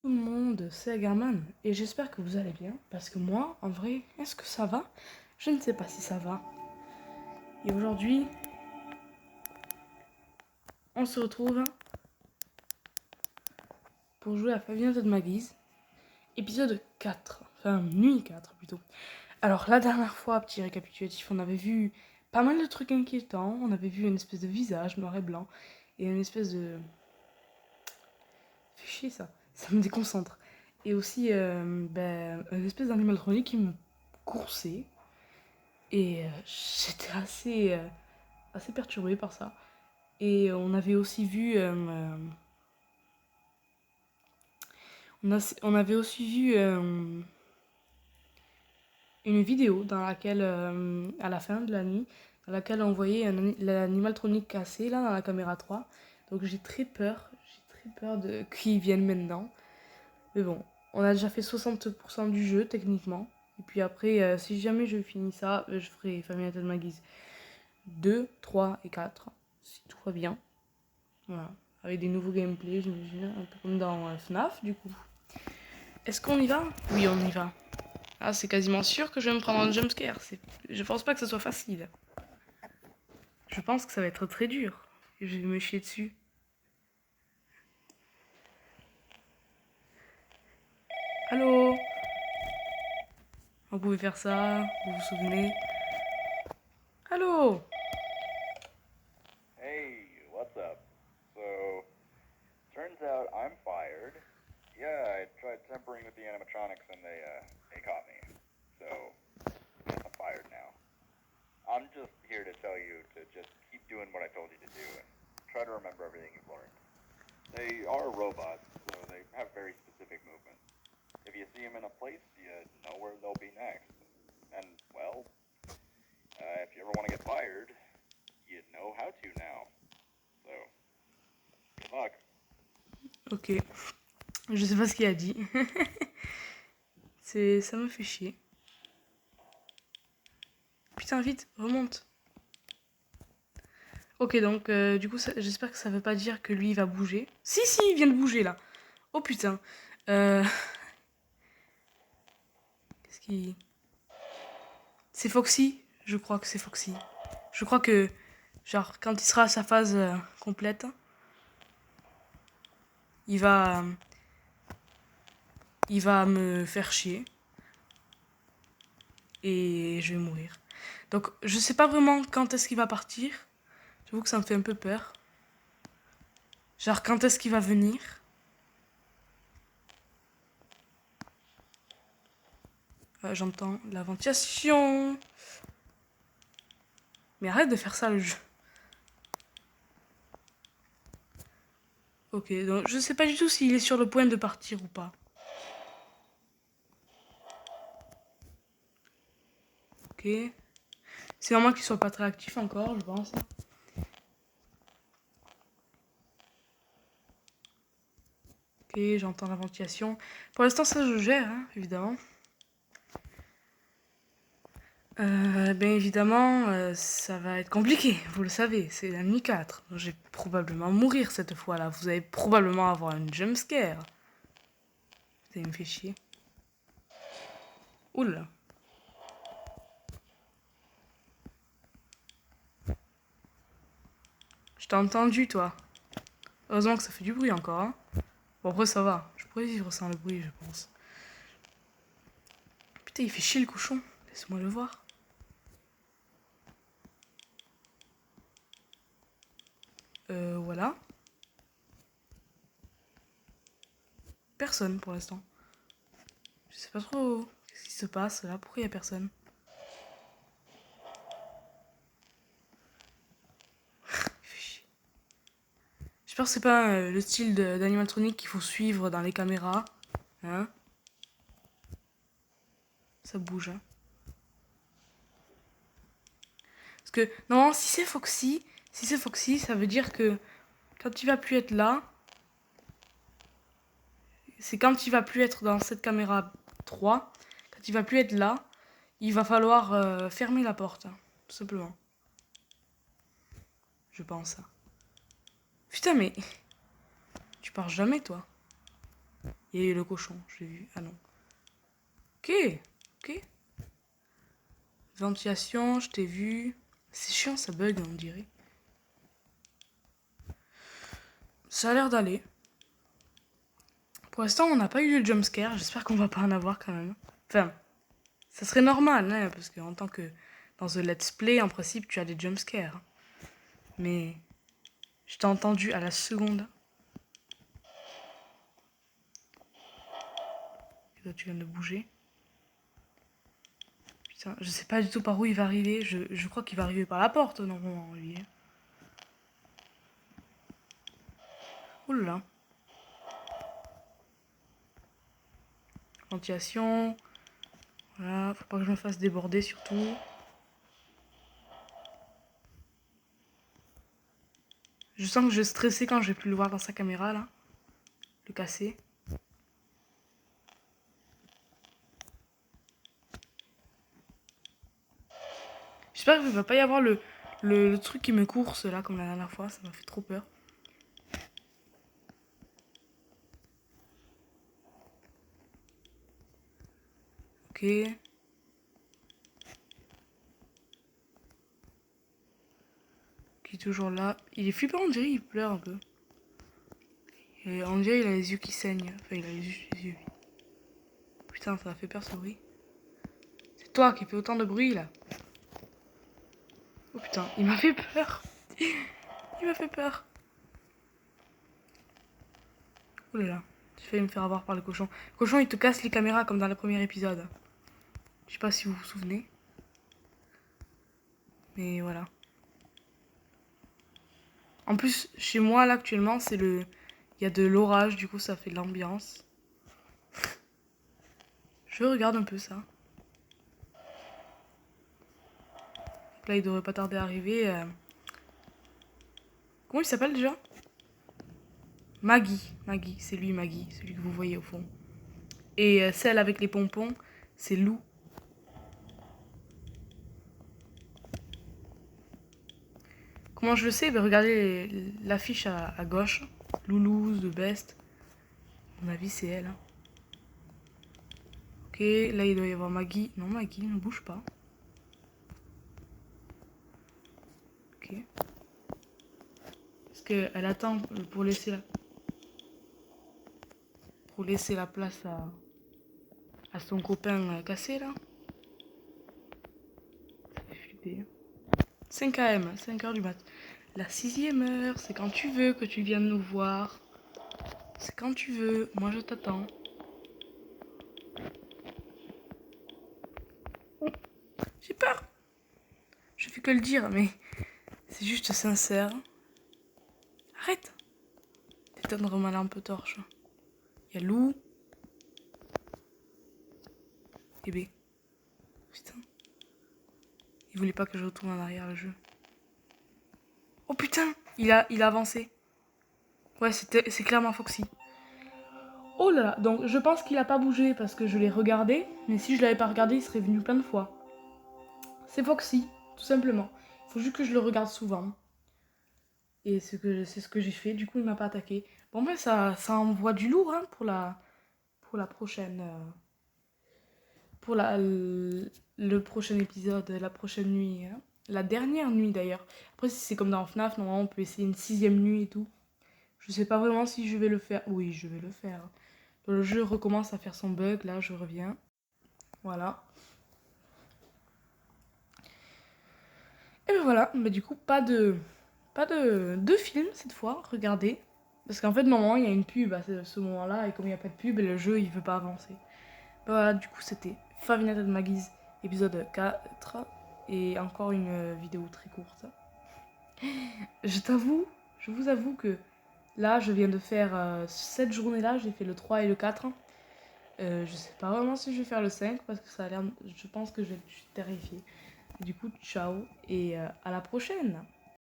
Tout le monde, c'est Agarman et j'espère que vous allez bien parce que moi, en vrai, est-ce que ça va? Je ne sais pas si ça va. Et aujourd'hui, on se retrouve pour jouer à Five Nights at Maggie's, épisode 4, enfin nuit 4 plutôt. Alors la dernière fois, petit récapitulatif, on avait vu pas mal de trucs inquiétants, on avait vu une espèce de visage noir et blanc et une espèce de... Fais chier ça me déconcentre. Et aussi une espèce d'animatronique qui me coursait. Et j'étais assez perturbée par ça. Et on avait aussi vu... on avait aussi vu une vidéo dans laquelle, à la fin de la nuit, dans laquelle on voyait l'animaltronique cassé, là, dans la caméra 3. Donc j'ai très peur de qu'ils viennent maintenant. Mais bon, on a déjà fait 60% du jeu, techniquement. Et puis après, si jamais je finis ça, je ferai Five Nights at Maggie's 2, 3 et 4, si tout va bien. Voilà. Avec des nouveaux gameplays, j'imagine, un peu comme dans FNAF, du coup. Est-ce qu'on y va? Oui, on y va. Ah, c'est quasiment sûr que je vais me prendre un jumpscare. Je pense pas que ce soit facile. Je pense que ça va être très dur. Et je vais me chier dessus. Allô? On pouvait faire ça, vous vous souvenez? Allô? Hey, what's up? So, turns out I'm fired. Yeah, I tried tempering with the animatronics and they caught me. So, guess I'm fired now. I'm just here to tell you to just keep doing what I told you to do and try to remember everything you've learned. They are robots, so they have very specific movements. If you see them in a place, you know where they'll be next. And, well, if you ever want to get fired, you know how to now. So, good luck. Ok. Je sais pas ce qu'il a dit. Ça me fait chier. Putain, vite, remonte. Ok, donc du coup, j'espère que ça veut pas dire que lui, il va bouger. Si, il vient de bouger, là. Oh putain. Qu'est-ce qui... C'est Foxy? Je crois que c'est Foxy. Je crois que, genre, quand il sera à sa phase complète, il va... il va me faire chier. Et je vais mourir. Donc, je sais pas vraiment quand est-ce qu'il va partir. J'avoue que ça me fait un peu peur. Genre, quand est-ce qu'il va venir? J'entends la ventilation. Mais arrête de faire ça, le jeu. Ok, donc je sais pas du tout s'il est sur le point de partir ou pas. Ok. C'est normal qu'il soit pas très actif encore, je pense. Ok, j'entends la ventilation. Pour l'instant, ça je gère, hein, évidemment. Bien évidemment, ça va être compliqué, vous le savez, c'est la nuit 4. Je vais probablement mourir cette fois-là. Vous allez probablement avoir un jumpscare. Ça me fait chier. Oula. Je t'ai entendu, toi. Heureusement que ça fait du bruit encore, hein. Bon, après, ça va. Je pourrais vivre sans le bruit, je pense. Putain, il fait chier le cochon. Laisse-moi le voir. Voilà. Personne pour l'instant. Je sais pas trop qu'est-ce qui se passe là. Pourquoi il y a personne? J'espère que c'est pas le style d'animatronique qu'il faut suivre dans les caméras. Hein? Ça bouge, hein. Parce que, non, si c'est Foxy, ça veut dire que quand il va plus être là, c'est quand il va plus être dans cette caméra 3, quand il va plus être là, il va falloir fermer la porte, hein, tout simplement. Je pense. Putain, mais tu pars jamais, toi. Il y a eu le cochon, j'ai vu. Ah non. Ok, ok. Ventilation, je t'ai vu. C'est chiant, ça bug, on dirait. Ça a l'air d'aller. Pour l'instant, on n'a pas eu de jumpscare. J'espère qu'on va pas en avoir quand même. Enfin, ça serait normal, hein, parce que en tant que dans un let's play, en principe, tu as des jumpscares. Mais je t'ai entendu à la seconde. Et toi, tu viens de bouger. Putain, je sais pas du tout par où il va arriver. Je crois qu'il va arriver par la porte, normalement, lui. Ouh là là. Ventilation. Voilà, faut pas que je me fasse déborder surtout. Je sens que je vais stresser quand je vais plus le voir dans sa caméra là. Le casser. J'espère qu'il va pas y avoir le truc qui me course là comme la dernière fois, ça m'a fait trop peur. Ok. Qui est toujours là. Il est flippant, on dirait il pleure un peu. Et on dirait il a les yeux qui saignent. Enfin, il a les yeux. Putain, ça m'a fait peur ce bruit. C'est toi qui fais autant de bruit là. Oh putain, il m'a fait peur. Il m'a fait peur. Oh là là, j'ai failli me faire avoir par le cochon. Le cochon il te casse les caméras comme dans le premier épisode. Je sais pas si vous vous souvenez. Mais voilà. En plus, chez moi là actuellement, c'est le... Il y a de l'orage, du coup ça fait de l'ambiance. Je regarde un peu ça. Donc là il devrait pas tarder à arriver. Comment il s'appelle déjà? Maggie. Maggie, c'est lui Maggie, celui que vous voyez au fond. Et celle avec les pompons, c'est Lou. Comment je le sais? Ben, regardez l'affiche à gauche. Loulou, The Best. À mon avis, c'est elle. Hein. Ok, là il doit y avoir Maggie. Non, Maggie ne bouge pas. Ok. Parce qu'elle attend pour laisser la place à son copain cassé là. Ça fait flipper. 5 AM, 5 heures du mat. La 6e heure, c'est quand tu veux que tu viennes nous voir. C'est quand tu veux, moi je t'attends. Oh, j'ai peur. Je fais que le dire, mais c'est juste sincère. Arrête d'éteindre ma lampe torche. Il y a Lou. Bébé. Putain. Il voulait pas que je retourne en arrière le jeu. Oh putain, il a avancé. Ouais, c'est clairement Foxy. Oh là là, donc je pense qu'il a pas bougé parce que je l'ai regardé, mais si je l'avais pas regardé, il serait venu plein de fois. C'est Foxy, tout simplement. Il faut juste que je le regarde souvent. Et c'est ce que j'ai fait, du coup il m'a pas attaqué. Bon ben ça envoie du lourd hein, pour la prochaine... pour le prochain épisode, la prochaine nuit. Hein. La dernière nuit d'ailleurs. Après si c'est comme dans FNAF, normalement on peut essayer une 6e nuit et tout. Je sais pas vraiment si je vais le faire. Oui, je vais le faire. Le jeu recommence à faire son bug, là je reviens. Voilà. Et ben voilà, mais du coup pas de film cette fois, regardez. Parce qu'en fait normalement il y a une pub à ce moment-là et comme il n'y a pas de pub, le jeu il veut pas avancer. Ben voilà, du coup c'était Five Nights at Maggie's épisode 4 et encore une vidéo très courte. Je vous avoue que là je viens de faire cette journée-là, j'ai fait le 3 et le 4. Je sais pas vraiment si je vais faire le 5 parce que ça a l'air. Je pense que je suis terrifiée. Du coup, ciao et à la prochaine!